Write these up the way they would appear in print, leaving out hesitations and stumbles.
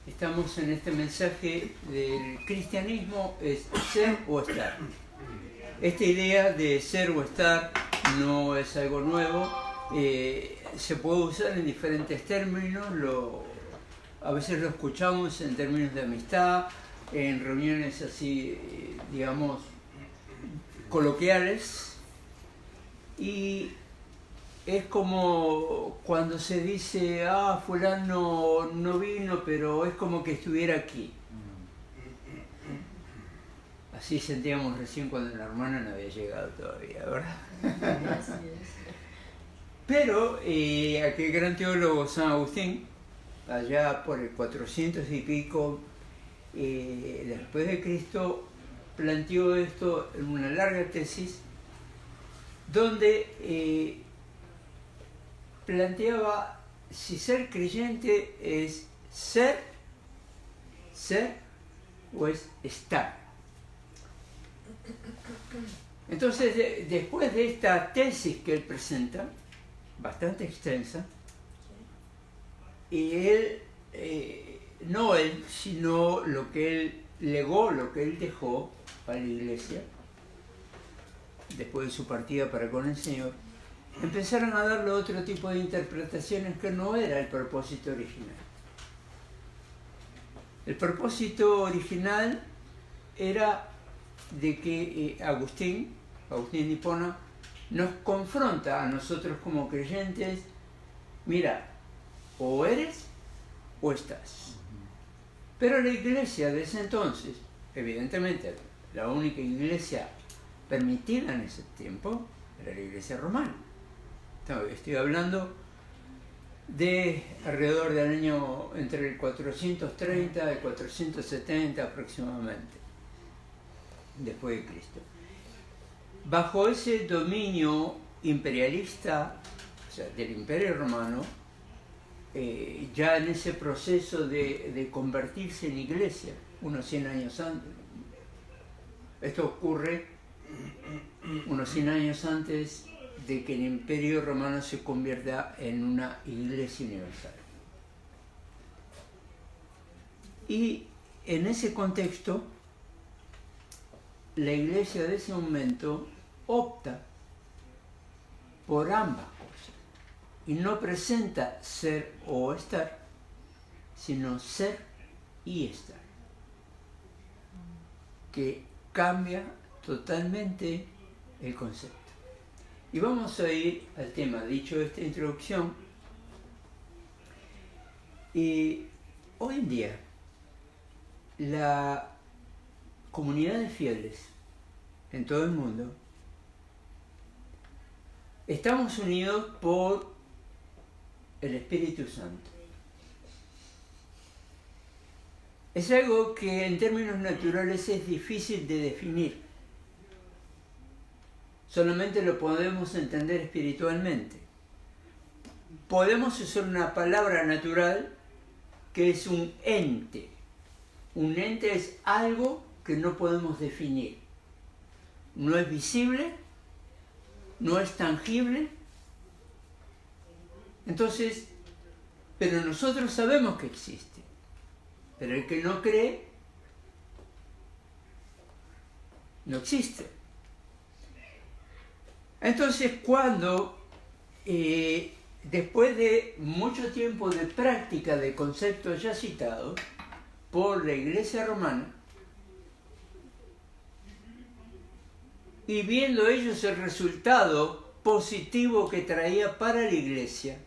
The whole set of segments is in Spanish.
Estamos en este mensaje del cristianismo, es ser o estar. Esta idea de ser o estar no es algo nuevo, se puede usar en diferentes términos, a veces lo escuchamos en términos de amistad, en reuniones así, digamos, coloquiales, y es como cuando se dice, fulano no vino, pero es como que estuviera aquí. Así sentíamos recién cuando la hermana no había llegado todavía, ¿verdad? Pero aquel gran teólogo San Agustín, allá por el 400 y pico después de Cristo, planteó esto en una larga tesis donde planteaba si ser creyente es ser o es estar. Entonces, después de esta tesis que él presenta, bastante extensa, y él, no él, sino lo que él legó, lo que él dejó a la iglesia, después de su partida para con el Señor, empezaron a darle otro tipo de interpretaciones que no era el propósito original. El propósito original era de que Agustín de Hipona, nos confronta a nosotros como creyentes, mira, o eres o estás. Pero la iglesia de ese entonces, evidentemente la única iglesia permitida en ese tiempo, era la iglesia romana. Estoy hablando de alrededor del año entre el 430 y el 470 aproximadamente, después de Cristo. Bajo ese dominio imperialista, o sea, del Imperio Romano, ya en ese proceso de convertirse en iglesia, unos 100 años antes. Esto ocurre unos 100 años antes de que el Imperio Romano se convierta en una iglesia universal. Y en ese contexto, la iglesia de ese momento opta por ambas cosas y no presenta ser o estar, sino ser y estar, que cambia totalmente el concepto. Y vamos a ir al tema, dicho esta introducción. Y hoy en día la comunidad de fieles en todo el mundo estamos unidos por el Espíritu Santo. Es algo que en términos naturales es difícil de definir. Solamente lo podemos entender espiritualmente. Podemos usar una palabra natural que es un ente. Un ente es algo que no podemos definir. No es visible, no es tangible. Entonces, pero nosotros sabemos que existe. Pero el que no cree, no existe. Entonces, cuando, después de mucho tiempo de práctica de conceptos ya citados por la Iglesia Romana, y viendo ellos el resultado positivo que traía para la Iglesia,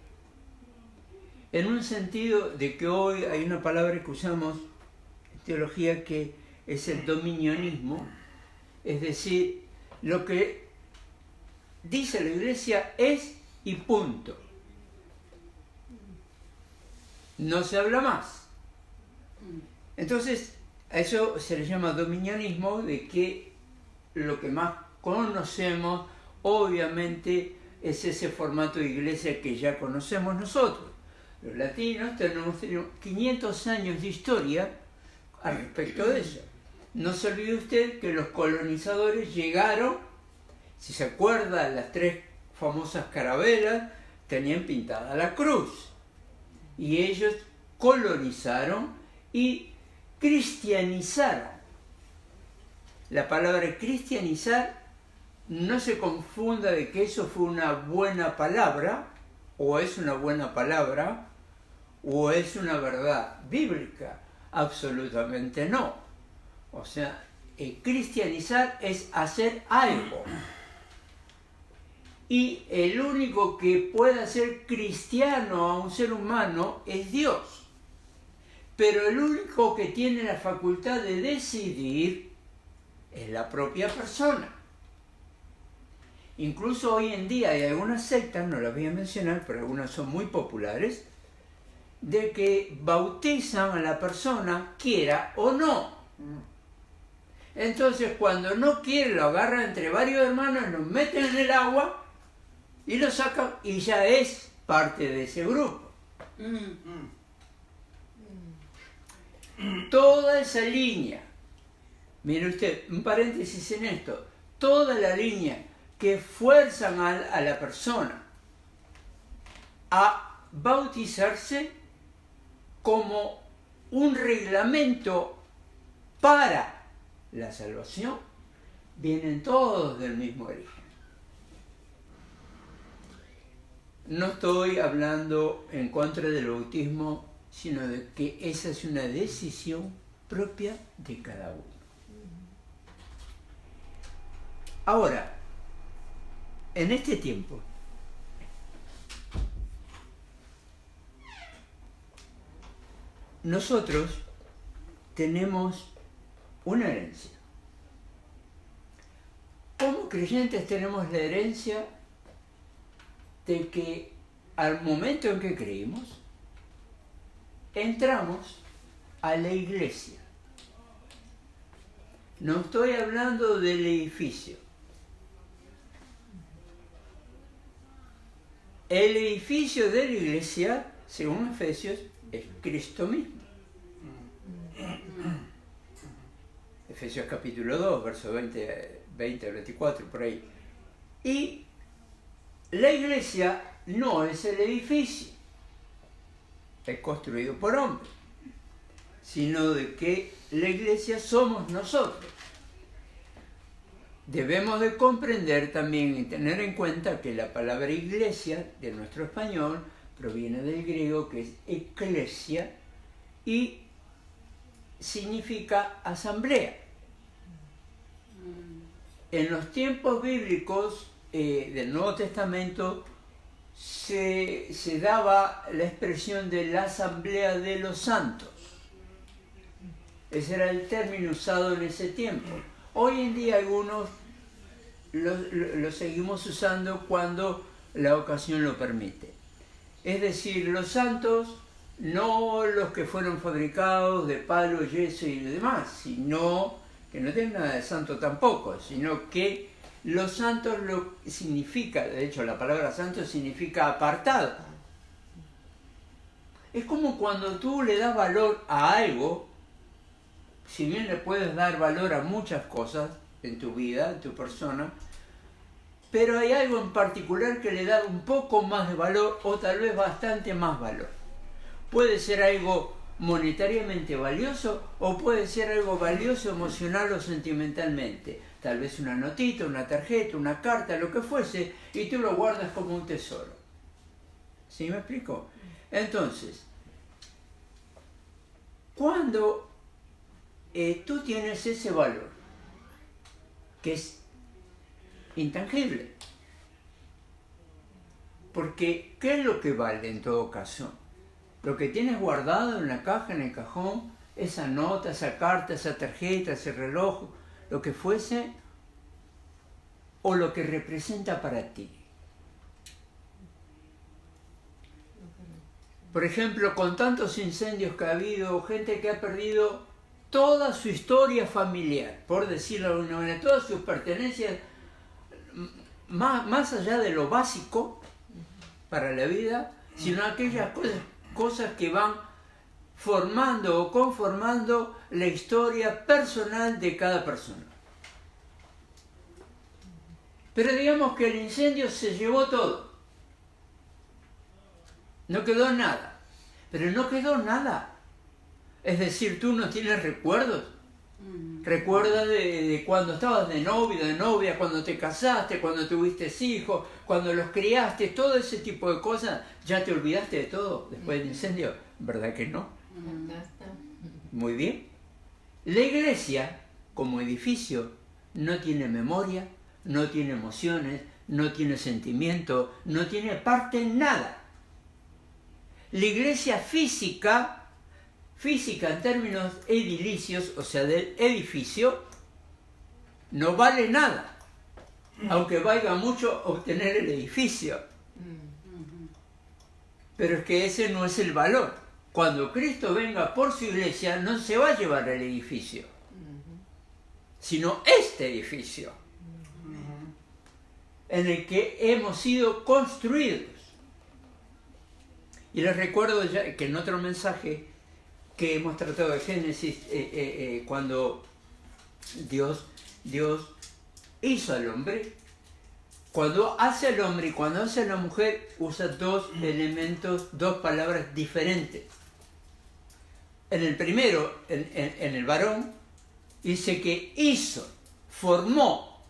en un sentido de que hoy hay una palabra que usamos en teología que es el dominionismo, es decir, lo que dice la Iglesia es y punto. No se habla más. Entonces, a eso se le llama dominionismo, de que lo que más conocemos, obviamente, es ese formato de iglesia que ya conocemos nosotros. Los latinos tenemos 500 años de historia al respecto de eso. No se olvide usted que los colonizadores llegaron, si se acuerda, las 3 famosas carabelas tenían pintada la cruz. Y ellos colonizaron y cristianizaron. La palabra cristianizar, no se confunda de que eso fue una buena palabra, o es una buena palabra, o es una verdad bíblica. Absolutamente no. O sea, cristianizar es hacer algo. Y el único que puede hacer cristiano a un ser humano es Dios. Pero el único que tiene la facultad de decidir es la propia persona. Incluso hoy en día hay algunas sectas, no las voy a mencionar, pero algunas son muy populares, de que bautizan a la persona, quiera o no. Entonces, cuando no quiere, lo agarran entre varios hermanos, lo meten en el agua y lo sacan y ya es parte de ese grupo. Toda esa línea, mire usted, un paréntesis en esto, toda la línea que fuerzan a la persona a bautizarse como un reglamento para la salvación, vienen todos del mismo origen. No estoy hablando en contra del bautismo, sino de que esa es una decisión propia de cada uno. Ahora, en este tiempo, nosotros tenemos una herencia. Como creyentes tenemos la herencia de que al momento en que creímos, entramos a la iglesia. No estoy hablando del edificio. El edificio de la iglesia, según Efesios, es Cristo mismo. Efesios capítulo 2, versos 20 al 24, por ahí. Y la iglesia no es el edificio, es construido por hombres, sino de que la iglesia somos nosotros. Debemos de comprender también y tener en cuenta que la palabra iglesia, de nuestro español, proviene del griego que es eclesia y significa asamblea. En los tiempos bíblicos del Nuevo Testamento se daba la expresión de la asamblea de los santos. Ese era el término usado en ese tiempo. Hoy en día algunos lo seguimos usando cuando la ocasión lo permite. Es decir, los santos, no los que fueron fabricados de palo, yeso y demás, sino que no tienen nada de santo tampoco, sino que los santos lo significa, de hecho la palabra santo significa apartado. Es como cuando tú le das valor a algo, si bien le puedes dar valor a muchas cosas en tu vida, en tu persona, pero hay algo en particular que le da un poco más de valor o tal vez bastante más valor. Puede ser algo monetariamente valioso o puede ser algo valioso emocional o sentimentalmente. Tal vez una notita, una tarjeta, una carta, lo que fuese, y tú lo guardas como un tesoro. ¿Sí me explico? Entonces, cuando tú tienes ese valor, que es intangible, porque ¿qué es lo que vale en todo caso? Lo que tienes guardado en la caja, en el cajón, esa nota, esa carta, esa tarjeta, ese reloj, lo que fuese, o lo que representa para ti. Por ejemplo, con tantos incendios que ha habido, gente que ha perdido toda su historia familiar, por decirlo de alguna manera, todas sus pertenencias, más allá de lo básico para la vida, sino aquellas cosas que van formando o conformando la historia personal de cada persona. Pero digamos que el incendio se llevó todo. No quedó nada. Pero no quedó nada Es decir, tú no tienes recuerdos. Recuerda de cuando estabas de novia, cuando te casaste, cuando tuviste hijos, cuando los criaste, todo ese tipo de cosas. ¿Ya te olvidaste de todo después del incendio? ¿Verdad que no? Muy bien. La iglesia, como edificio, no tiene memoria, no tiene emociones, no tiene sentimiento, no tiene parte en nada. La iglesia física en términos edilicios, o sea, del edificio, no vale nada, aunque valga mucho obtener el edificio. Pero es que ese no es el valor. Cuando Cristo venga por su iglesia, no se va a llevar el edificio, sino este edificio, en el que hemos sido construidos. Y les recuerdo ya que en otro mensaje que hemos tratado de Génesis, cuando Dios hizo al hombre, cuando hace al hombre y cuando hace a la mujer, usa dos elementos, dos palabras diferentes. En el primero, en el varón, dice que hizo, formó.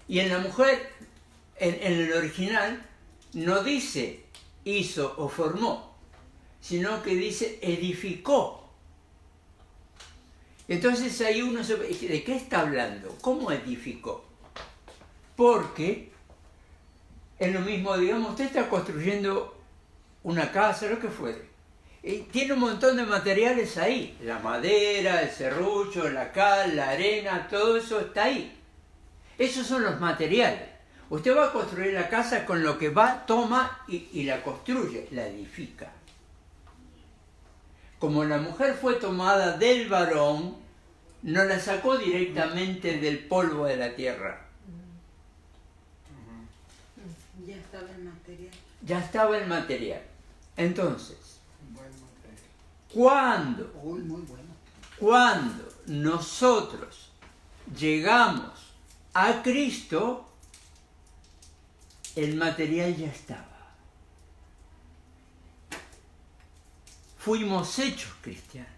Y en la mujer, en el original, no dice hizo o formó, sino que dice edificó. Entonces ahí uno se... ¿De qué está hablando? ¿Cómo edificó? Porque es lo mismo, digamos, usted está construyendo una casa, lo que fuere, y tiene un montón de materiales ahí, la madera, el serrucho, la cal, la arena, todo eso está ahí. Esos son los materiales. Usted va a construir la casa con lo que va, toma y la construye, la edifica. Como la mujer fue tomada del varón, no la sacó directamente del polvo de la tierra. Ya estaba el material. Ya estaba el material. Entonces, cuando nosotros llegamos a Cristo, el material ya estaba. Fuimos hechos cristianos.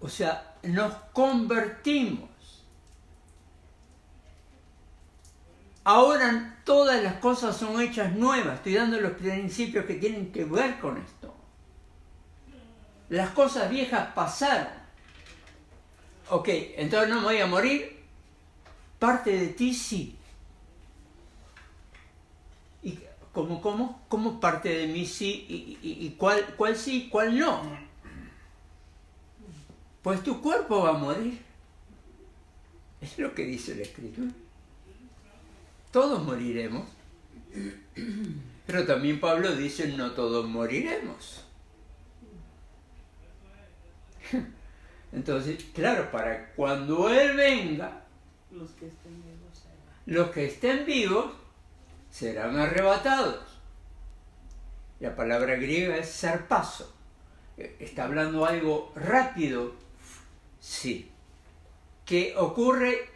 O sea, nos convertimos. Ahora todas las cosas son hechas nuevas. Estoy dando los principios que tienen que ver con esto. Las cosas viejas pasaron. Ok, entonces no me voy a morir. Parte de ti sí. ¿Y cómo parte de mí sí? ¿Y cuál sí y cuál no? Pues tu cuerpo va a morir. Es lo que dice la Escritura. Todos moriremos. Pero también Pablo dice, no todos moriremos. Entonces, claro, para cuando Él venga, los que estén vivos serán arrebatados. La palabra griega es sarpazo. ¿Está hablando algo rápido? Sí. ¿Qué ocurre?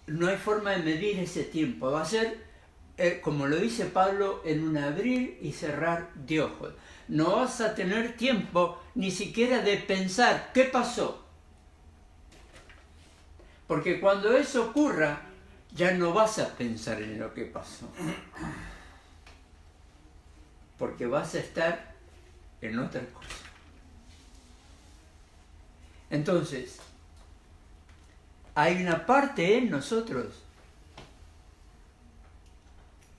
No hay forma de medir ese tiempo. Va a ser, como lo dice Pablo, en un abrir y cerrar de ojos. No vas a tener tiempo ni siquiera de pensar qué pasó. Porque cuando eso ocurra, ya no vas a pensar en lo que pasó. Porque vas a estar en otra cosa. Entonces, hay una parte en nosotros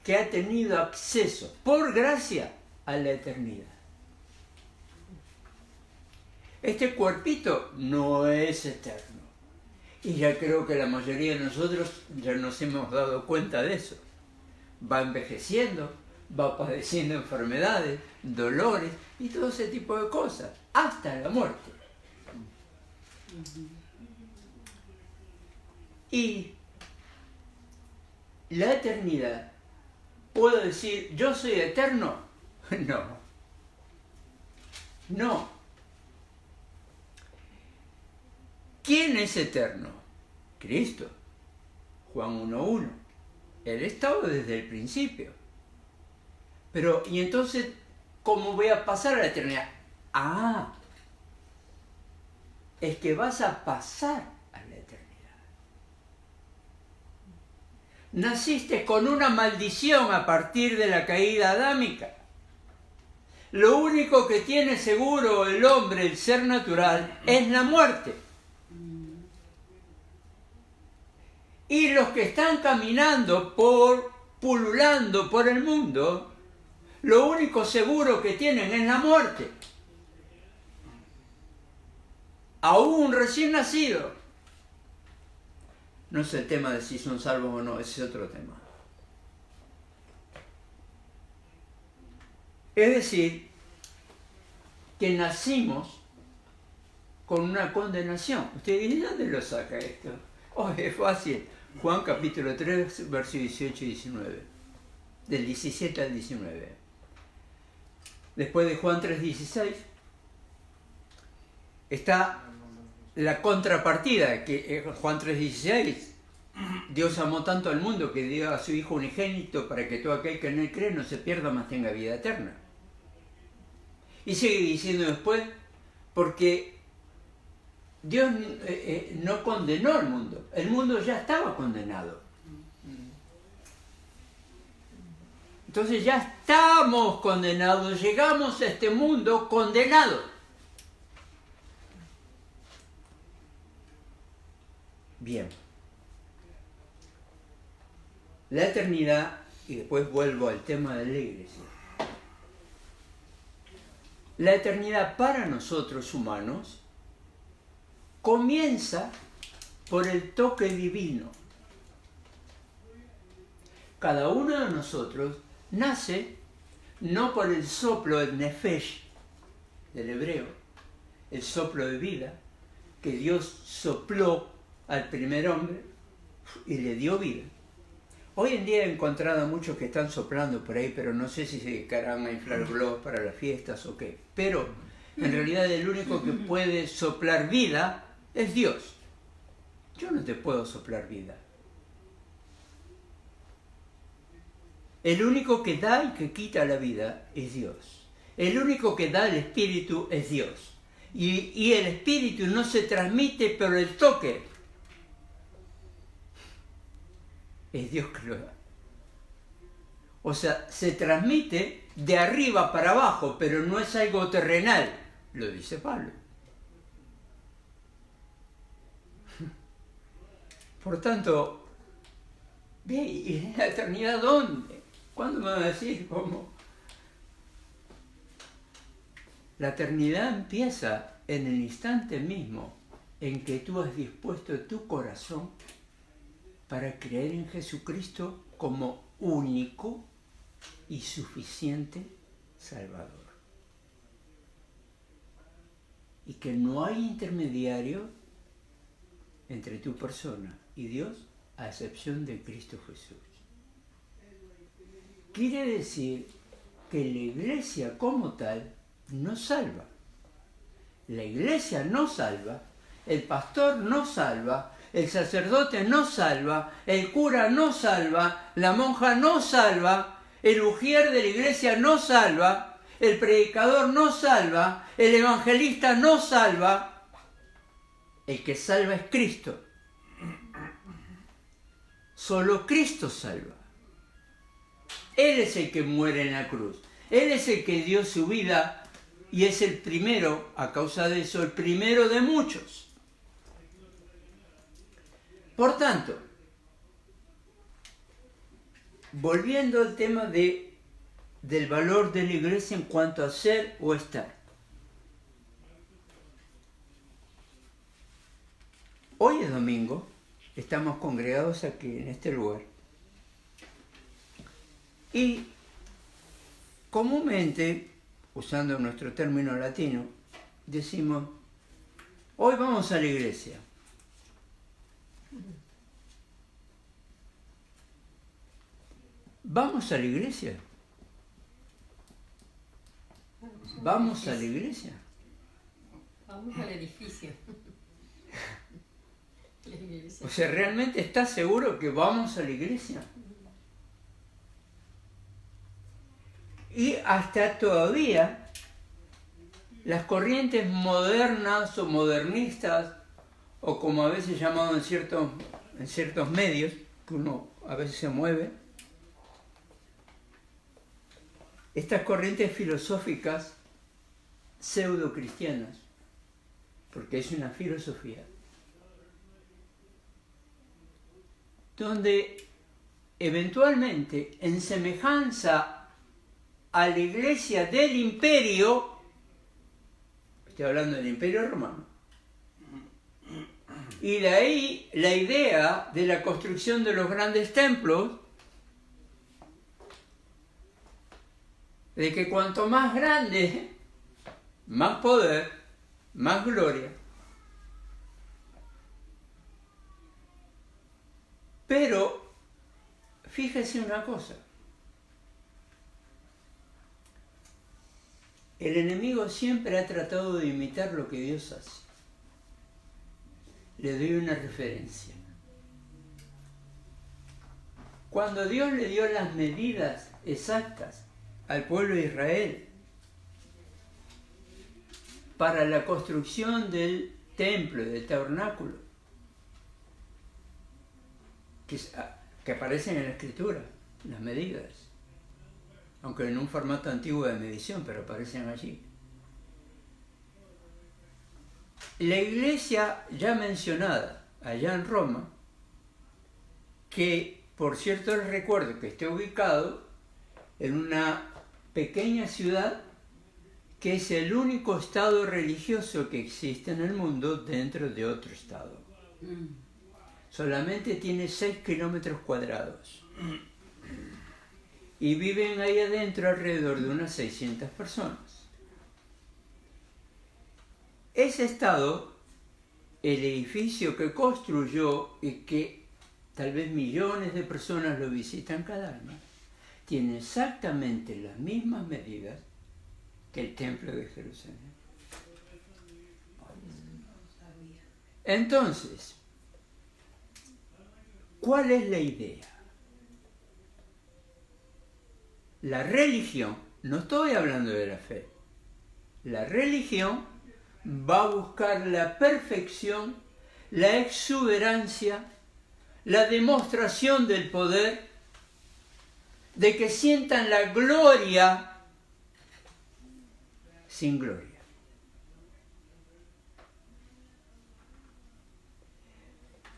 que ha tenido acceso, por gracia, a la eternidad. Este cuerpito no es eterno. Y ya creo que la mayoría de nosotros ya nos hemos dado cuenta de eso. Va envejeciendo, va padeciendo enfermedades, dolores y todo ese tipo de cosas, hasta la muerte. Y la eternidad, ¿puedo decir yo soy eterno? No. No. ¿Quién es eterno? Cristo. Juan 1:1. Él estaba desde el principio. Pero, ¿y entonces cómo voy a pasar a la eternidad? Ah, es que vas a pasar a la eternidad. Naciste con una maldición a partir de la caída adámica. Lo único que tiene seguro el hombre, el ser natural, es la muerte. Y los que están caminando pululando por el mundo, lo único seguro que tienen es la muerte. Aún un recién nacido. No es el tema de si son salvos o no, ese es otro tema. Es decir, que nacimos con una condenación. Usted dice, ¿de dónde lo saca esto? Oh, es fácil. Juan capítulo 3, versos 18 y 19. Del 17 al 19. Después de Juan 3:16 está la contrapartida, que Juan 3:16. Dios amó tanto al mundo que dio a su Hijo unigénito para que todo aquel que en él cree no se pierda, mas tenga vida eterna. Y sigue diciendo después, porque Dios no condenó al mundo. El mundo ya estaba condenado. Entonces ya estamos condenados, llegamos a este mundo condenados. Bien. La eternidad, y después vuelvo al tema de la iglesia. La eternidad para nosotros humanos comienza por el toque divino. Cada uno de nosotros nace no por el soplo del nefesh, del hebreo, el soplo de vida, que Dios sopló al primer hombre y le dio vida. Hoy en día he encontrado a muchos que están soplando por ahí, pero no sé si se dedicarán a inflar globos para las fiestas o qué. Pero en realidad el único que puede soplar vida es Dios. Yo no te puedo soplar vida. El único que da y que quita la vida es Dios. El único que da el espíritu es Dios. Y el espíritu no se transmite por el toque. Es Dios que lo da. O sea, se transmite de arriba para abajo, pero no es algo terrenal, lo dice Pablo. Por tanto, bien, ¿y en la eternidad dónde? ¿Cuándo me va a decir cómo? La eternidad empieza en el instante mismo en que tú has dispuesto tu corazón para creer en Jesucristo como único y suficiente Salvador. Y que no hay intermediario entre tu persona y Dios a excepción de Cristo Jesús. Quiere decir que la iglesia como tal no salva. La iglesia no salva, el pastor no salva, el sacerdote no salva, el cura no salva, la monja no salva, el ujier de la iglesia no salva, el predicador no salva, el evangelista no salva. El que salva es Cristo. Solo Cristo salva. Él es el que muere en la cruz. Él es el que dio su vida y es el primero, a causa de eso, el primero de muchos. Por tanto, volviendo al tema del valor de la iglesia en cuanto a ser o estar. Hoy es domingo, estamos congregados aquí en este lugar. Y comúnmente, usando nuestro término latino, decimos, hoy vamos a la iglesia. ¿Vamos a la iglesia? ¿Vamos a la iglesia? Vamos al edificio. O sea, ¿realmente estás seguro que vamos a la iglesia? Y hasta todavía las corrientes modernas o modernistas, o como a veces llamado en ciertos medios, que uno a veces se mueve, estas corrientes filosóficas pseudo-cristianas, porque es una filosofía, donde eventualmente, en semejanza a la iglesia del imperio, estoy hablando del imperio romano, y de ahí la idea de la construcción de los grandes templos, de que cuanto más grande, más poder, más gloria. Pero fíjese una cosa, el enemigo siempre ha tratado de imitar lo que Dios hace. Le doy una referencia. Cuando Dios le dio las medidas exactas al pueblo de Israel para la construcción del templo, del tabernáculo, que aparecen en la Escritura, las medidas, aunque en un formato antiguo de medición, pero aparecen allí. La iglesia ya mencionada allá en Roma, que por cierto les recuerdo que está ubicado en una pequeña ciudad que es el único estado religioso que existe en el mundo dentro de otro estado. Solamente tiene 6 kilómetros cuadrados. Y viven ahí adentro alrededor de unas 600 personas. Ese estado, el edificio que construyó y que tal vez millones de personas lo visitan cada año, tiene exactamente las mismas medidas que el templo de Jerusalén. Entonces, ¿cuál es la idea? La religión, no estoy hablando de la fe, la religión va a buscar la perfección, la exuberancia, la demostración del poder, de que sientan la gloria sin gloria.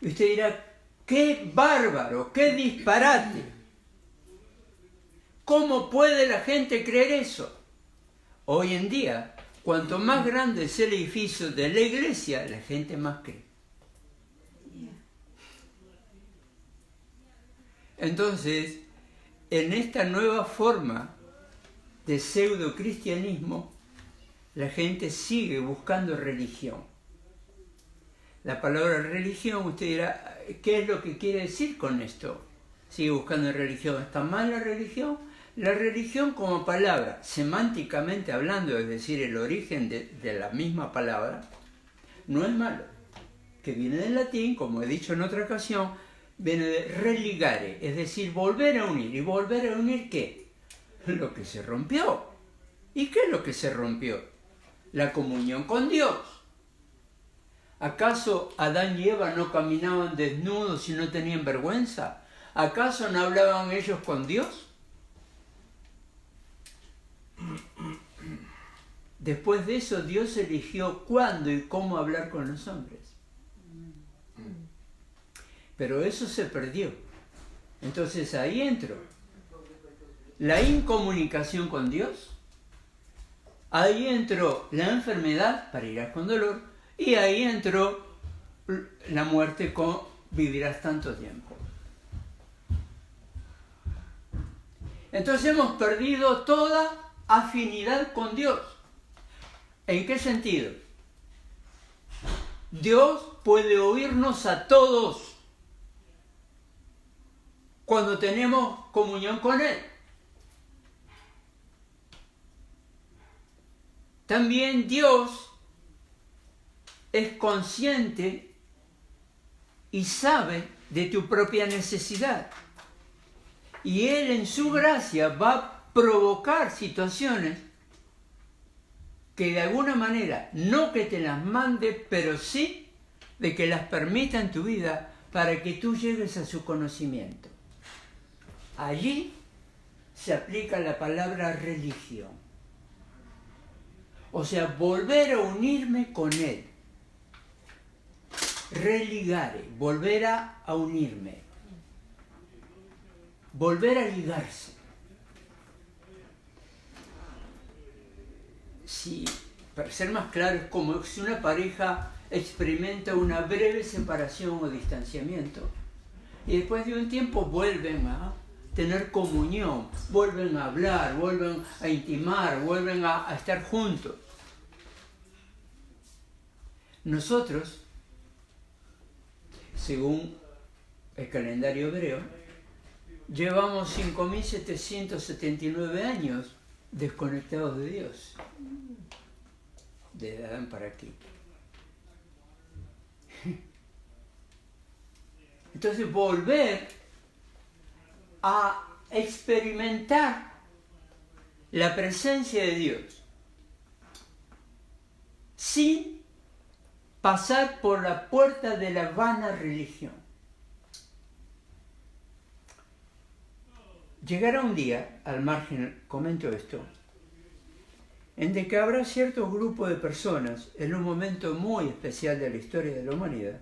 Y usted dirá, ¡qué bárbaro, qué disparate! ¿Cómo puede la gente creer eso? Hoy en día, cuanto más grande es el edificio de la iglesia, la gente más cree. Entonces, en esta nueva forma de pseudo-cristianismo, la gente sigue buscando religión. La palabra religión, usted dirá, ¿qué es lo que quiere decir con esto? Sigue buscando religión. ¿Está mal la religión? La religión como palabra, semánticamente hablando, es decir, el origen de la misma palabra, no es malo. Que viene del latín, como he dicho en otra ocasión, viene de religare, es decir, volver a unir. ¿Y volver a unir qué? Lo que se rompió. ¿Y qué es lo que se rompió? La comunión con Dios. ¿Acaso Adán y Eva no caminaban desnudos y no tenían vergüenza? ¿Acaso no hablaban ellos con Dios? Después de eso, Dios eligió cuándo y cómo hablar con los hombres. Pero eso se perdió. Entonces ahí entró la incomunicación con Dios, ahí entró la enfermedad, parirás con dolor, y ahí entró la muerte con vivirás tanto tiempo. Entonces hemos perdido toda afinidad con Dios. ¿En qué sentido? Dios puede oírnos a todos cuando tenemos comunión con Él. También Dios es consciente y sabe de tu propia necesidad. Y Él en su gracia va a provocar situaciones que de alguna manera, no que te las mande, pero sí de que las permita en tu vida para que tú llegues a su conocimiento. Allí se aplica la palabra religión. O sea, volver a unirme con Él. Religare, volver a unirme. Volver a ligarse. Si, para ser más claro, es como si una pareja experimenta una breve separación o distanciamiento y después de un tiempo vuelven a tener comunión, vuelven a hablar, vuelven a intimar, vuelven a estar juntos. Nosotros, según el calendario hebreo, llevamos 5.779 años desconectados de Dios, desde Adán para aquí. Entonces, volver a experimentar la presencia de Dios sin pasar por la puerta de la vana religión. Llegará un día, al margen, comento esto, en el que habrá cierto grupo de personas en un momento muy especial de la historia de la humanidad,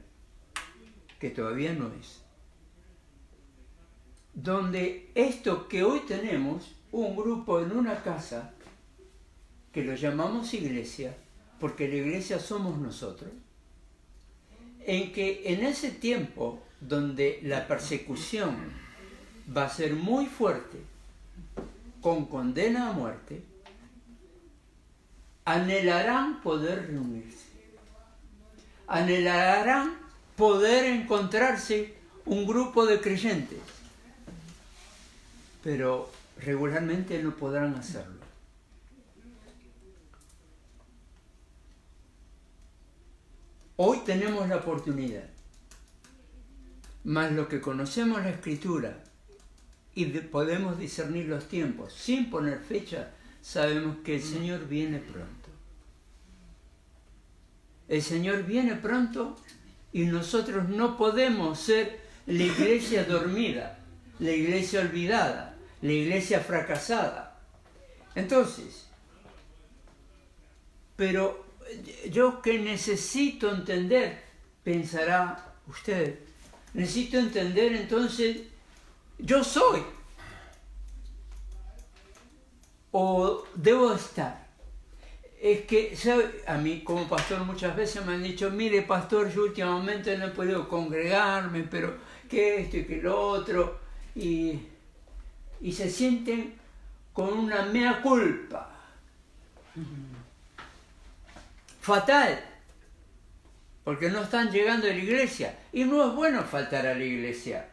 que todavía no es, donde esto que hoy tenemos, un grupo en una casa, que lo llamamos iglesia, porque la iglesia somos nosotros, en que en ese tiempo donde la persecución va a ser muy fuerte, con condena a muerte, anhelarán poder reunirse, anhelarán poder encontrarse un grupo de creyentes, pero regularmente no podrán hacerlo. Hoy tenemos la oportunidad, más lo que conocemos la Escritura y podemos discernir los tiempos sin poner fecha, sabemos que el Señor viene pronto. El Señor viene pronto y nosotros no podemos ser la iglesia dormida, la iglesia olvidada, la iglesia fracasada. Entonces, pero yo que necesito entender, pensará usted, necesito entender entonces, yo soy o debo estar. Es que, ¿sabe? A mí como pastor muchas veces me han dicho, mire pastor, yo últimamente no he podido congregarme, pero que esto y que lo otro, y se sienten con una mea culpa. Fatal, porque no están llegando a la iglesia, y no es bueno faltar a la iglesia.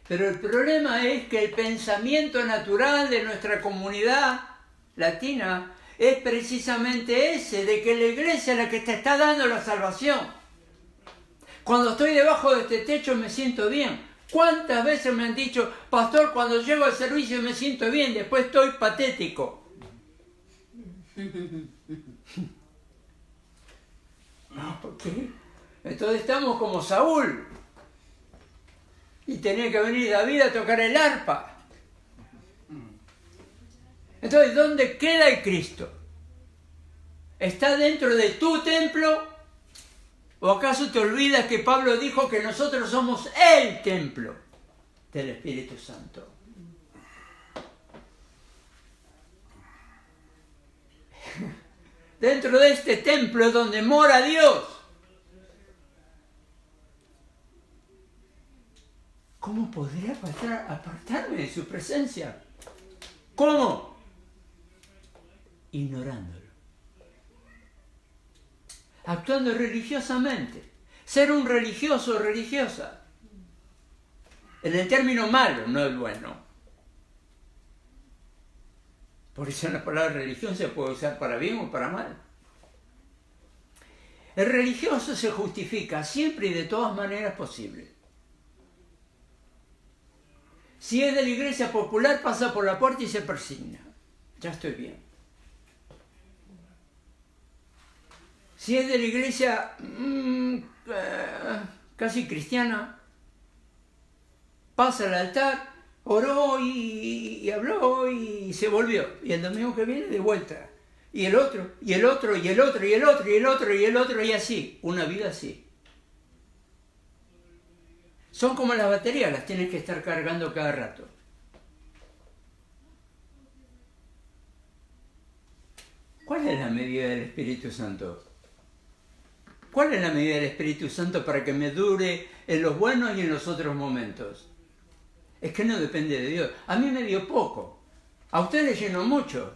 Pero el problema es que el pensamiento natural de nuestra comunidad latina es precisamente ese, de que la iglesia es la que te está dando la salvación. Cuando estoy debajo de este techo me siento bien. ¿Cuántas veces me han dicho, pastor, cuando llego al servicio me siento bien, después estoy patético? No, ¿por qué? Entonces estamos como Saúl. Y tenía que venir David a tocar el arpa. Entonces, ¿dónde queda el Cristo? ¿Está dentro de tu templo? ¿O acaso te olvidas que Pablo dijo que nosotros somos el templo del Espíritu Santo? Dentro de este templo es donde mora Dios. ¿Cómo podría apartarme de su presencia? ¿Cómo? Ignorándolo. Actuando religiosamente. Ser un religioso o religiosa. En el término malo, no el bueno. Por eso la palabra religión se puede usar para bien o para mal. El religioso se justifica siempre y de todas maneras posibles. Si es de la iglesia popular, pasa por la puerta y se persigna. Ya estoy bien. Si es de la iglesia casi cristiana, pasa al altar, oró y habló y se volvió. Y el domingo que viene de vuelta. Y el otro, y el otro, y el otro, y el otro, y el otro, y el otro, y así. Una vida así. Son como las baterías, las tienes que estar cargando cada rato. ¿Cuál es la medida del Espíritu Santo? ¿Cuál es la medida del Espíritu Santo para que me dure en los buenos y en los otros momentos? Es que no depende de Dios. A mí me dio poco. A usted le llenó mucho.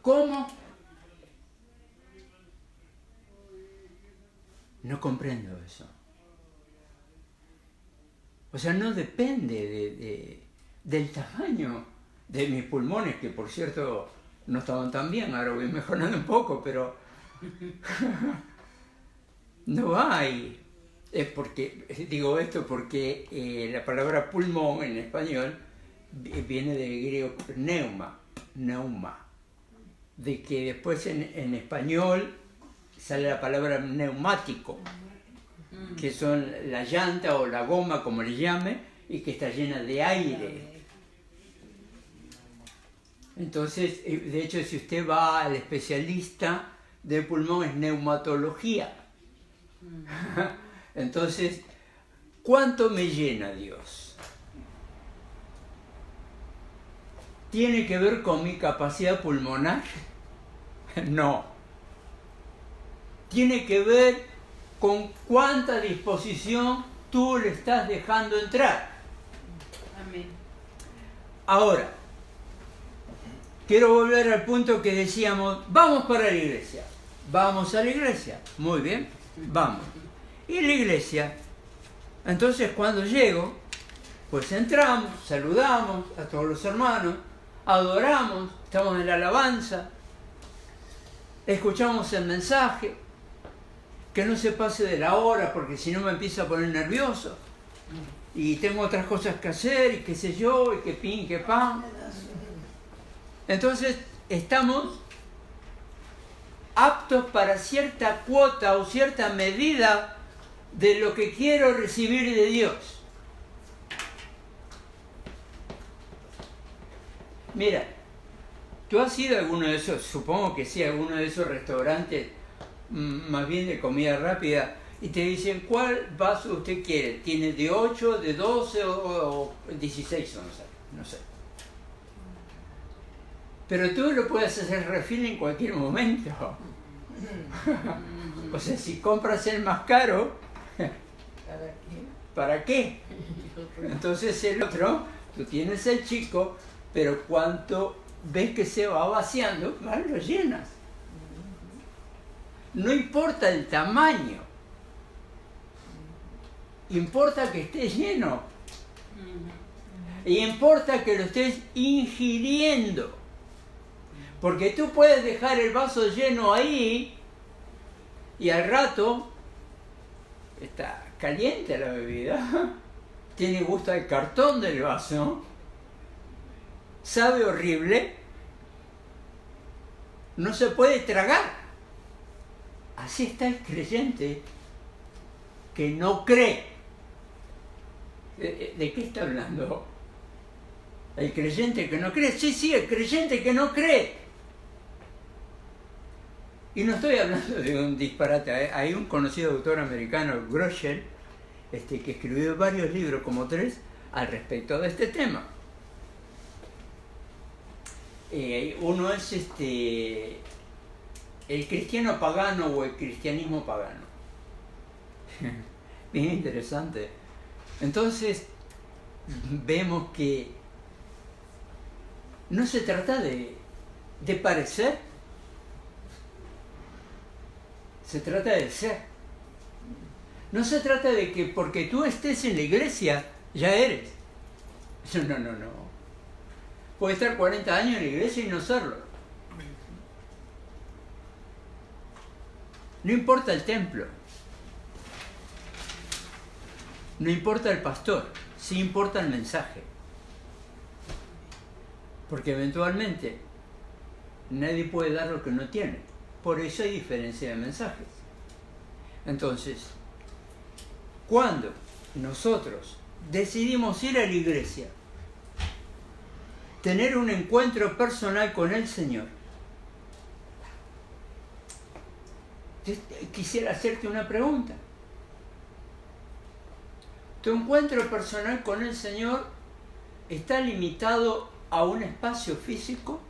¿Cómo? No comprendo eso. O sea, no depende del tamaño de mis pulmones, que por cierto no estaban tan bien, ahora voy mejorando un poco, pero no hay. Es porque, digo esto porque la palabra pulmón en español viene del griego neuma, de que después en español sale la palabra neumático, que son la llanta o la goma, como le llame, y que está llena de aire. Entonces, de hecho, si usted va al especialista de pulmón, es neumatología. Entonces, ¿cuánto me llena Dios? ¿Tiene que ver con mi capacidad pulmonar? No. Tiene que ver con cuánta disposición tú le estás dejando entrar. Amén. Ahora, quiero volver al punto que decíamos, vamos para la iglesia. Vamos a la iglesia. Muy bien, vamos. Y la iglesia, entonces cuando llego, pues entramos, saludamos a todos los hermanos, adoramos, estamos en la alabanza, escuchamos el mensaje, que no se pase de la hora porque si no me empiezo a poner nervioso y tengo otras cosas que hacer y qué sé yo, y que pin, que pan. Entonces estamos aptos para cierta cuota o cierta medida de lo que quiero recibir de Dios. Mira, ¿tú has ido a alguno de esos, supongo que sí, a alguno de esos restaurantes más bien de comida rápida, y te dicen cuál vaso usted quiere? ¿Tiene de 8, de 12 o 16 onzas? No sé. Pero tú lo puedes hacer refil en cualquier momento. O sea, si compras el más caro, ¿para qué? Entonces el otro, tú tienes el chico, pero cuanto ves que se va vaciando, más lo llenas. No importa el tamaño, importa que esté lleno. Y importa que lo estés ingiriendo. Porque tú puedes dejar el vaso lleno ahí y al rato está caliente la bebida, tiene gusto de cartón del vaso, sabe horrible, no se puede tragar. Así está el creyente que no cree. ¿De qué está hablando? ¿El creyente que no cree? Sí, el creyente que no cree. Y no estoy hablando de un disparate. Hay un conocido autor americano, Groeschel, que escribió varios libros, como 3, al respecto de este tema. Uno es el cristiano pagano o el cristianismo pagano. Bien interesante. Entonces, vemos que no se trata de parecer, se trata de ser. No se trata de que porque tú estés en la iglesia, ya eres. No. Puede estar 40 años en la iglesia y no serlo. No importa el templo. No importa el pastor. sí importa el mensaje. Porque eventualmente nadie puede dar lo que no tiene. Por eso hay diferencia de mensajes. Entonces, cuando nosotros decidimos ir a la iglesia, tener un encuentro personal con el Señor, yo quisiera hacerte una pregunta. ¿Tu encuentro personal con el Señor está limitado a un espacio físico?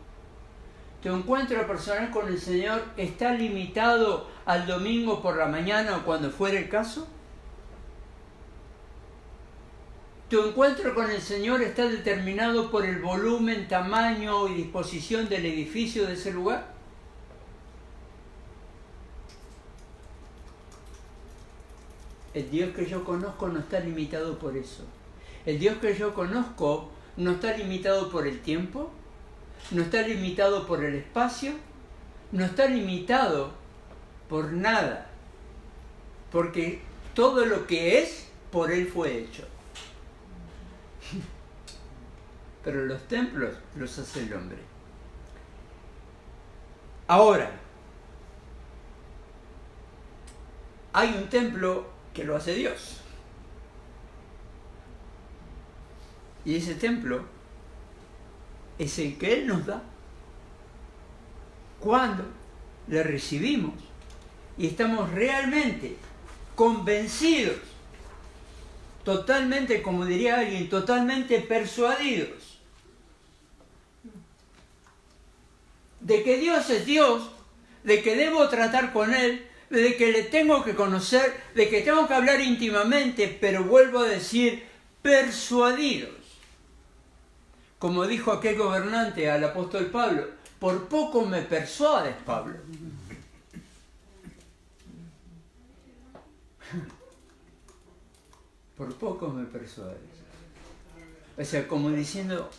¿Tu encuentro personal con el Señor está limitado al domingo por la mañana o cuando fuera el caso? ¿Tu encuentro con el Señor está determinado por el volumen, tamaño y disposición del edificio de ese lugar? El Dios que yo conozco no está limitado por eso. El Dios que yo conozco no está limitado por el tiempo, no está limitado por el espacio, no está limitado por nada. Porque todo lo que es, por Él fue hecho. Pero los templos los hace el hombre. Ahora, hay un templo que lo hace Dios. Y ese templo es el que Él nos da cuando le recibimos y estamos realmente convencidos, totalmente, como diría alguien, totalmente persuadidos de que Dios es Dios, de que debo tratar con Él, de que le tengo que conocer, de que tengo que hablar íntimamente, pero vuelvo a decir, persuadidos. Como dijo aquel gobernante al apóstol Pablo, por poco me persuades, Pablo. Por poco me persuades. O sea, como diciendo,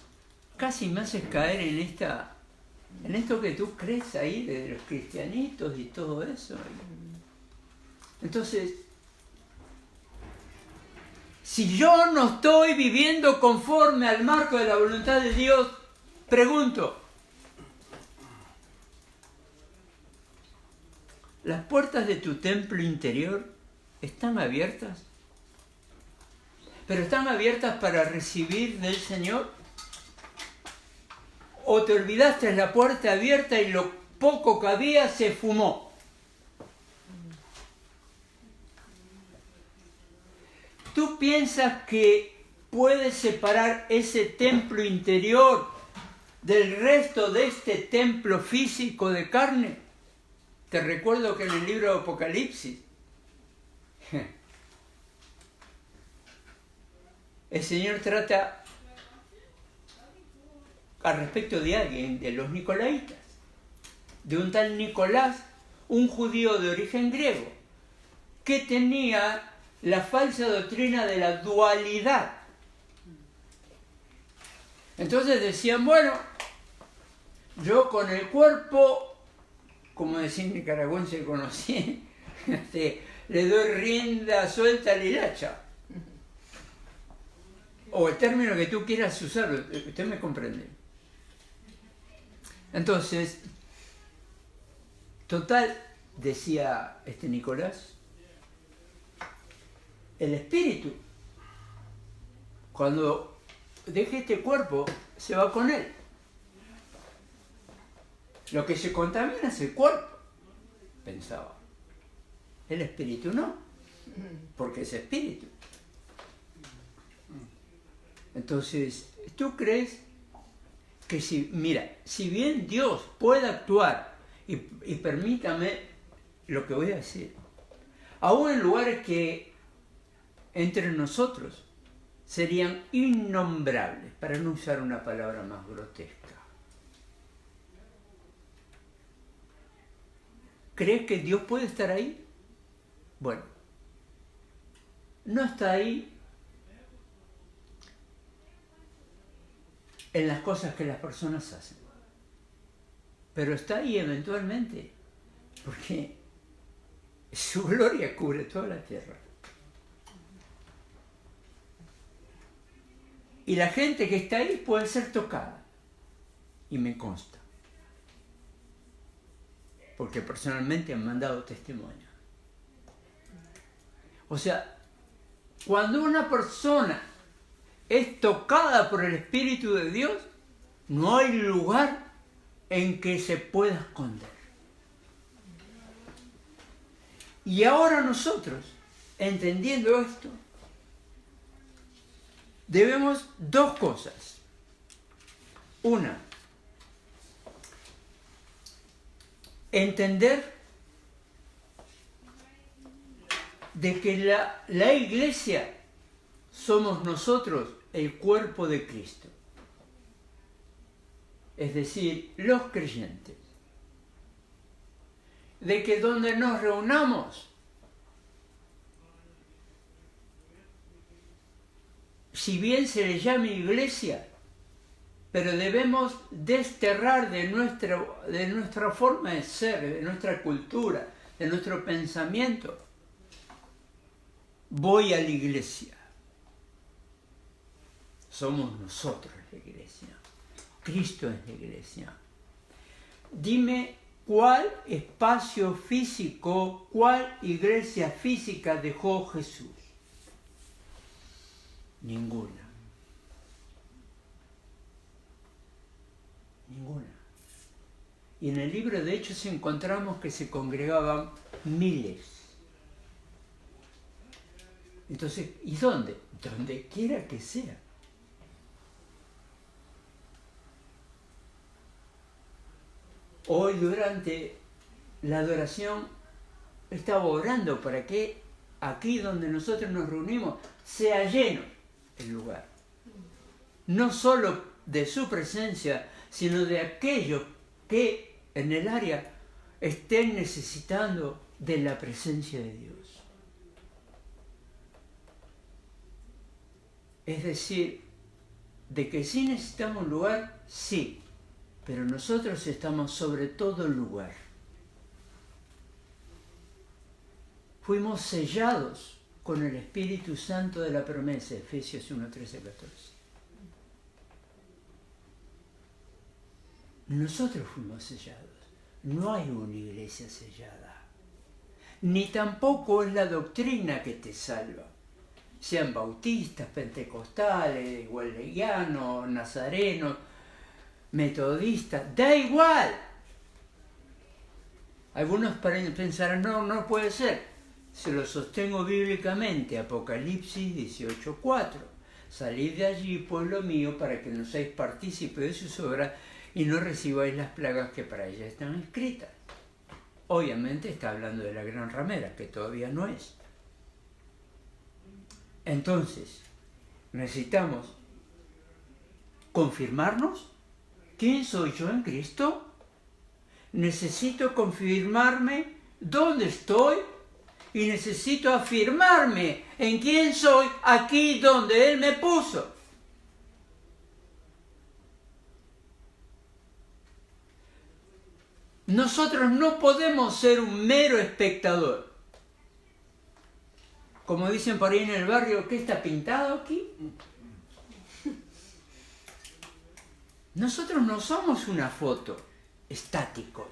casi me haces caer en esto que tú crees ahí de los cristianitos y todo eso. Entonces, si yo no estoy viviendo conforme al marco de la voluntad de Dios, pregunto, ¿las puertas de tu templo interior están abiertas? ¿Pero están abiertas para recibir del Señor? ¿O te olvidaste la puerta abierta y lo poco que había se fumó? ¿Tú piensas que puedes separar ese templo interior del resto de este templo físico de carne? Te recuerdo que en el libro de Apocalipsis el Señor trata al respecto de alguien, de los nicolaitas, de un tal Nicolás, un judío de origen griego, que tenía la falsa doctrina de la dualidad. Entonces decían, bueno, yo con el cuerpo, como decía en nicaragüense conocí, le doy rienda suelta al hilacha. O el término que tú quieras usar, usted me comprende. Entonces, total, decía Nicolás, el espíritu, cuando deje este cuerpo, se va con él. Lo que se contamina es el cuerpo, pensaba. El espíritu no, porque es espíritu. Entonces, ¿tú crees que si bien Dios puede actuar, y permítame lo que voy a decir, aún en lugares que entre nosotros serían innombrables, para no usar una palabra más grotesca, ¿crees que Dios puede estar ahí? Bueno, no está ahí en las cosas que las personas hacen, pero está ahí eventualmente, porque su gloria cubre toda la tierra. Y la gente que está ahí puede ser tocada. Y me consta. Porque personalmente han mandado testimonio. O sea, cuando una persona es tocada por el Espíritu de Dios, no hay lugar en que se pueda esconder. Y ahora nosotros, entendiendo esto, debemos dos cosas. Una, entender de que la iglesia somos nosotros el cuerpo de Cristo. Es decir, los creyentes. De que donde nos reunamos, si bien se le llame iglesia, pero debemos desterrar de nuestra forma de ser, de nuestra cultura, de nuestro pensamiento. Voy a la iglesia. Somos nosotros la iglesia. Cristo es la iglesia. Dime cuál espacio físico, cuál iglesia física dejó Jesús. Ninguna. Ninguna. Y en el libro de Hechos encontramos que se congregaban miles. Entonces, ¿y dónde? Donde quiera que sea. Hoy durante la adoración estaba orando para que aquí donde nosotros nos reunimos sea lleno el lugar. No solo de su presencia, sino de aquellos que en el área estén necesitando de la presencia de Dios. Es decir, de que sí necesitamos un lugar, sí, pero nosotros estamos sobre todo el lugar. Fuimos sellados con el Espíritu Santo de la promesa, Efesios 1, 13, 14. Nosotros fuimos sellados. No hay una iglesia sellada. Ni tampoco es la doctrina que te salva. Sean bautistas, pentecostales, wesleyanos, nazarenos, metodistas, da igual. Algunos pensarán, no puede ser. Se lo sostengo bíblicamente, Apocalipsis 18:4. Salid de allí, pueblo mío, para que no seáis partícipes de sus obras y no recibáis las plagas que para ellas están escritas. Obviamente está hablando de la gran ramera, que todavía no es. Entonces, necesitamos confirmarnos. ¿Quién soy yo en Cristo? Necesito confirmarme dónde estoy y necesito afirmarme en quién soy aquí donde Él me puso. Nosotros no podemos ser un mero espectador. Como dicen por ahí en el barrio, ¿qué está pintado aquí? Nosotros no somos una foto estático,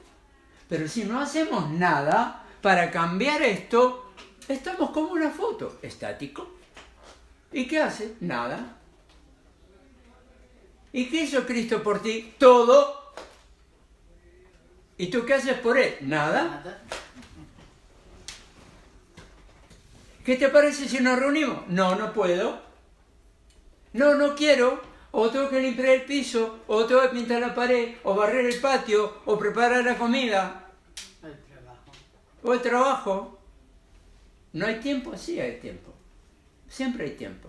pero si no hacemos nada para cambiar esto, estamos como una foto estático. ¿Y qué hace? Nada. ¿Y qué hizo Cristo por ti? Todo. ¿Y tú qué haces por Él? Nada. ¿Qué te parece si nos reunimos? No puedo. No quiero. O tengo que limpiar el piso, o tengo que pintar la pared, o barrer el patio, o preparar la comida. O el trabajo. ¿No hay tiempo? Sí hay tiempo. Siempre hay tiempo.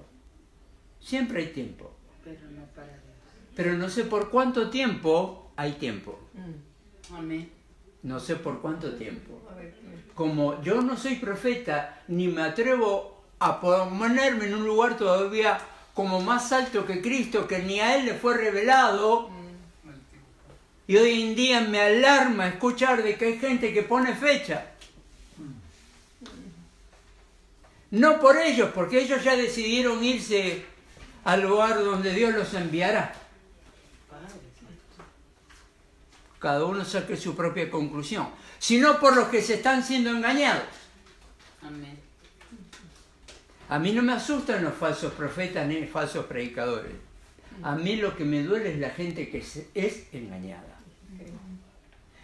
Siempre hay tiempo. Pero no para Dios. Pero no sé por cuánto tiempo hay tiempo. Amén. No sé por cuánto tiempo. Como yo no soy profeta, ni me atrevo a ponerme en un lugar todavía como más alto que Cristo, que ni a Él le fue revelado. Y hoy en día me alarma escuchar de que hay gente que pone fecha. No por ellos, porque ellos ya decidieron irse al lugar donde Dios los enviará. Cada uno saque su propia conclusión, sino por los que se están siendo engañados. Amén. A mí no me asustan los falsos profetas ni falsos predicadores. A mí lo que me duele es la gente que es engañada.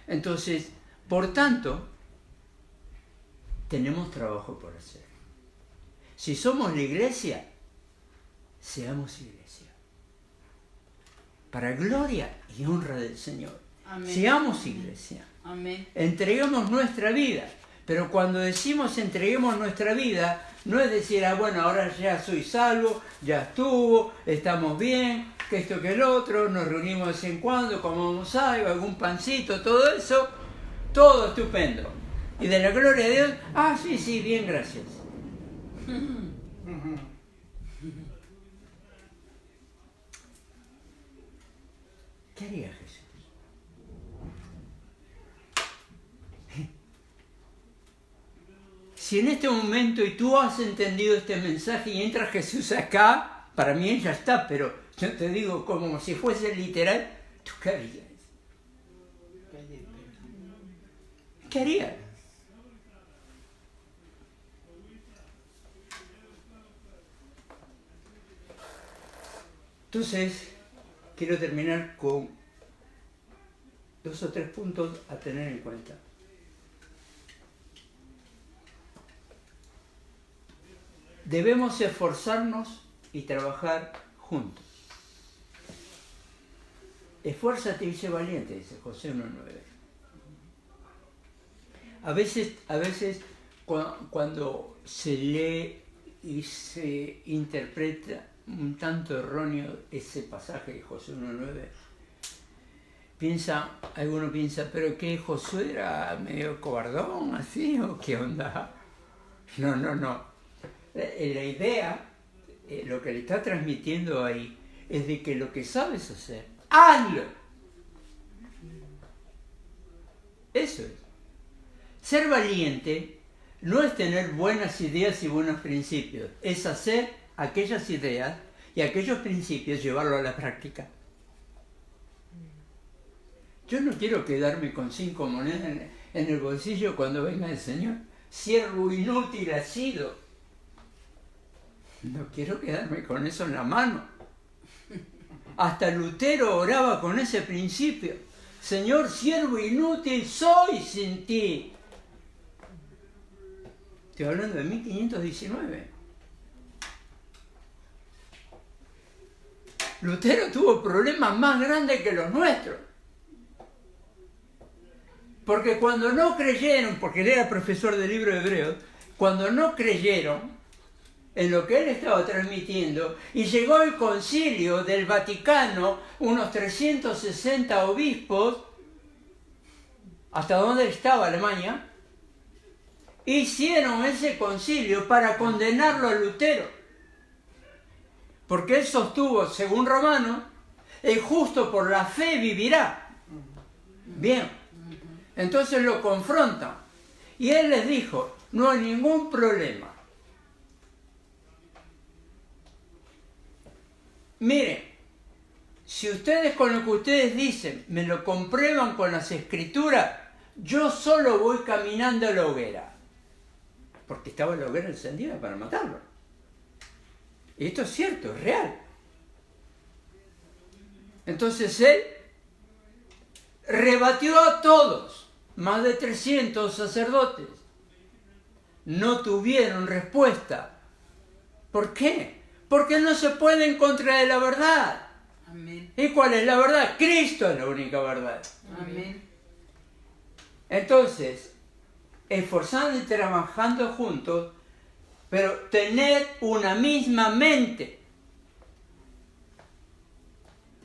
Entonces, por tanto, tenemos trabajo por hacer. Si somos la iglesia, seamos iglesia. Para gloria y honra del Señor. Amén. Seamos iglesia. Amén. Entreguemos nuestra vida. Pero cuando decimos entreguemos nuestra vida, no es decir, bueno, ahora ya soy salvo, ya estuvo, estamos bien, que esto que el otro, nos reunimos de vez en cuando, comemos algo, algún pancito, todo eso, todo estupendo. Y de la gloria de Dios, sí, bien, gracias. ¿Qué haría Jesús? Si en este momento y tú has entendido este mensaje y entra Jesús acá, para mí ya está, pero yo te digo como si fuese literal, ¿tú qué harías? ¿Qué harías? Entonces, quiero terminar con 2 o 3 puntos a tener en cuenta. Debemos esforzarnos y trabajar juntos. Esfuérzate y sé valiente, dice Josué 1:9. A veces cuando se lee y se interpreta un tanto erróneo ese pasaje de Josué 1:9, alguno piensa, ¿pero qué? ¿Josué era medio cobardón así o qué onda? No. La idea, lo que le está transmitiendo ahí, es de que lo que sabes hacer, hazlo. Eso es. Ser valiente no es tener buenas ideas y buenos principios, es hacer aquellas ideas y aquellos principios, llevarlo a la práctica. Yo no quiero quedarme con 5 monedas en el bolsillo cuando venga el Señor. Siervo inútil ha sido. No quiero quedarme con eso en la mano. Hasta Lutero oraba con ese principio. Señor, siervo inútil soy sin ti. Estoy hablando de 1519. Lutero tuvo problemas más grandes que los nuestros. Porque cuando no creyeron, porque él era profesor del libro de Hebreos, cuando no creyeron en lo que él estaba transmitiendo, y llegó el concilio del Vaticano, unos 360 obispos, hasta donde estaba Alemania, hicieron ese concilio para condenarlo a Lutero. Porque él sostuvo, según Romanos, el justo por la fe vivirá. Bien, entonces lo confrontan. Y él les dijo, no hay ningún problema. Miren, si ustedes con lo que ustedes dicen me lo comprueban con las escrituras, yo solo voy caminando a la hoguera. Porque estaba la hoguera encendida para matarlo. Y esto es cierto, es real. Entonces él rebatió a todos, más de 300 sacerdotes. No tuvieron respuesta. ¿Por qué? Porque no se puede en contra de la verdad. Amén. ¿Y cuál es la verdad? Cristo es la única verdad. Amén. Entonces, esforzando y trabajando juntos, pero tener una misma mente.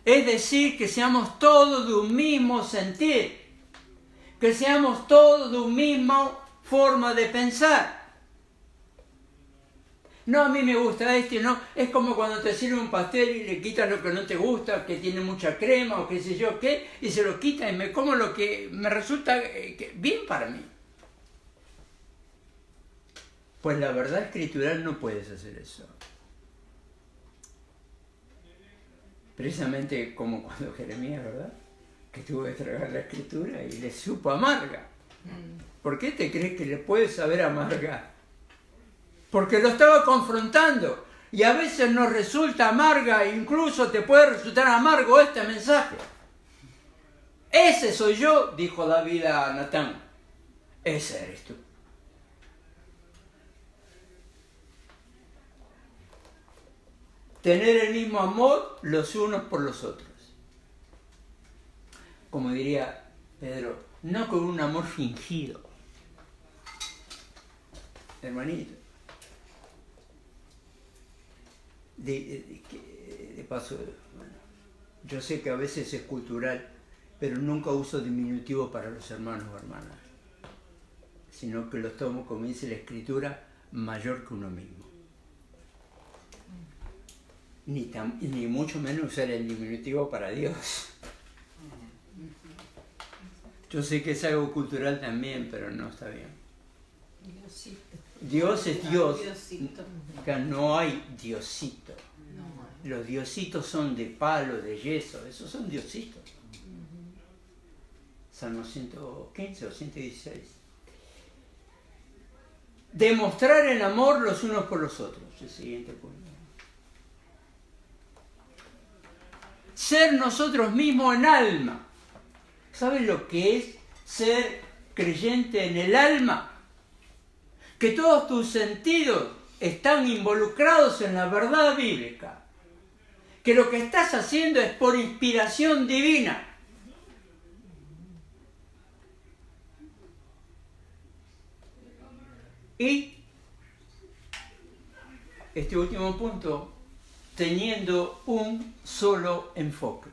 Es decir, que seamos todos de un mismo sentir, que seamos todos de una misma forma de pensar. No, a mí me gusta este, no. Es como cuando te sirven un pastel y le quitas lo que no te gusta, que tiene mucha crema o qué sé yo qué, y se lo quitas y me como lo que me resulta bien para mí. Pues la verdad escritural no puedes hacer eso. Precisamente como cuando Jeremías, ¿verdad? Que tuvo que tragar la escritura y le supo amarga. ¿Por qué te crees que le puede saber amarga? Porque lo estaba confrontando. Y a veces nos resulta amarga, incluso te puede resultar amargo este mensaje. Ese soy yo, dijo David a Natán. Ese eres tú. Tener el mismo amor los unos por los otros. Como diría Pedro, no con un amor fingido. Hermanito. De paso, bueno, yo sé que a veces es cultural, pero nunca uso diminutivo para los hermanos o hermanas, sino que los tomo, como dice la Escritura, mayor que uno mismo. Ni mucho menos usar el diminutivo para Dios. Yo sé que es algo cultural también, pero no está bien. Diosito. Dios es Dios. Diosito. Acá no hay diosito. Los diositos son de palo, de yeso, esos son diositos. Salmo 115 o 116. Demostrar el amor los unos por los otros. El siguiente punto. Ser nosotros mismos en alma. ¿Sabes lo que es ser creyente en el alma? Que todos tus sentidos están involucrados en la verdad bíblica. Que lo que estás haciendo es por inspiración divina. Y este último punto, teniendo un solo enfoque.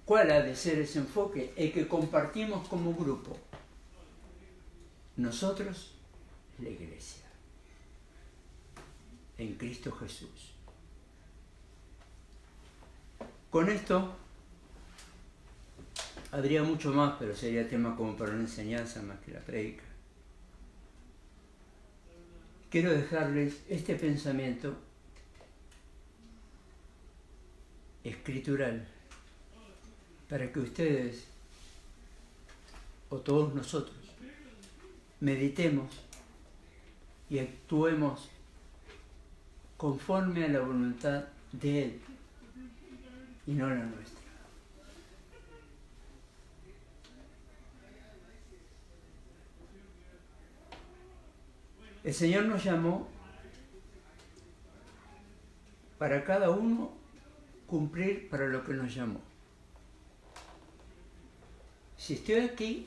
¿Cuál ha de ser ese enfoque? El que compartimos como grupo. Nosotros, la Iglesia, en Cristo Jesús. Con esto, habría mucho más, pero sería tema como para una enseñanza más que la prédica. Quiero dejarles este pensamiento escritural para que ustedes, o todos nosotros, meditemos y actuemos conforme a la voluntad de Él y no la nuestra. El Señor nos llamó para cada uno cumplir para lo que nos llamó. Si estoy aquí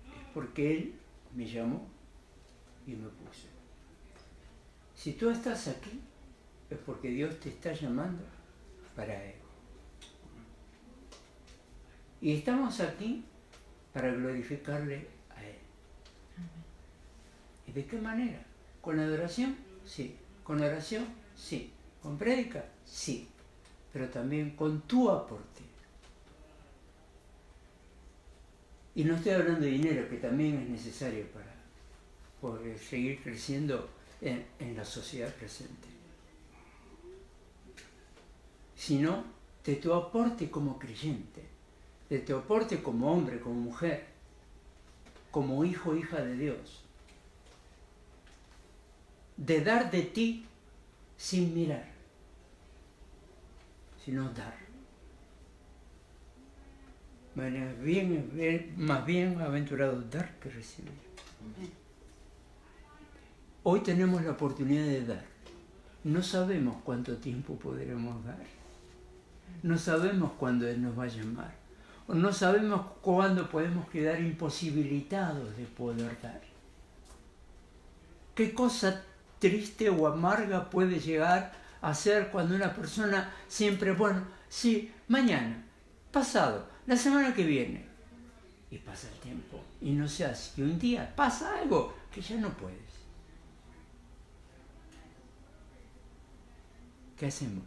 es porque Él me llamó y me puso. Si tú estás aquí es porque Dios te está llamando para Él. Y estamos aquí para glorificarle a Él. ¿Y de qué manera? ¿Con la adoración? Sí. ¿Con la oración? Sí. ¿Con prédica? Sí. Pero también con tu aporte. Y no estoy hablando de dinero, que también es necesario para poder seguir creciendo en la sociedad presente. Sino de tu aporte como creyente, de tu aporte como hombre, como mujer, como hijo o hija de Dios. De dar de ti sin mirar, sino dar. Más bien aventurado dar que recibir. Hoy tenemos la oportunidad de dar. No sabemos cuánto tiempo podremos dar. No sabemos cuándo Él nos va a llamar. O no sabemos cuándo podemos quedar imposibilitados de poder dar. ¿Qué cosa triste o amarga puede llegar a ser cuando una persona siempre, bueno, sí, mañana, pasado, la semana que viene, y pasa el tiempo y no se hace, y un día pasa algo que ya no puedes? ¿Qué hacemos?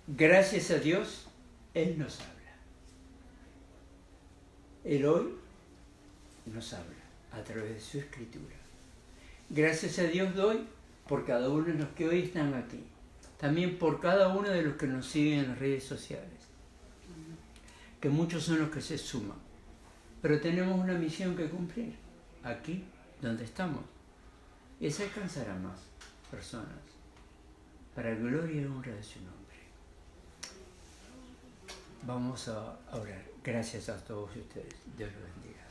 Gracias a Dios, Él nos habla. Él hoy nos habla a través de su escritura. Gracias a Dios doy por cada uno de los que hoy están aquí. También por cada uno de los que nos siguen en las redes sociales. Que muchos son los que se suman. Pero tenemos una misión que cumplir. Aquí, donde estamos. Y es alcanzar a más personas. Para gloria y honra de su nombre. Vamos a orar. Gracias a todos ustedes. Dios los bendiga.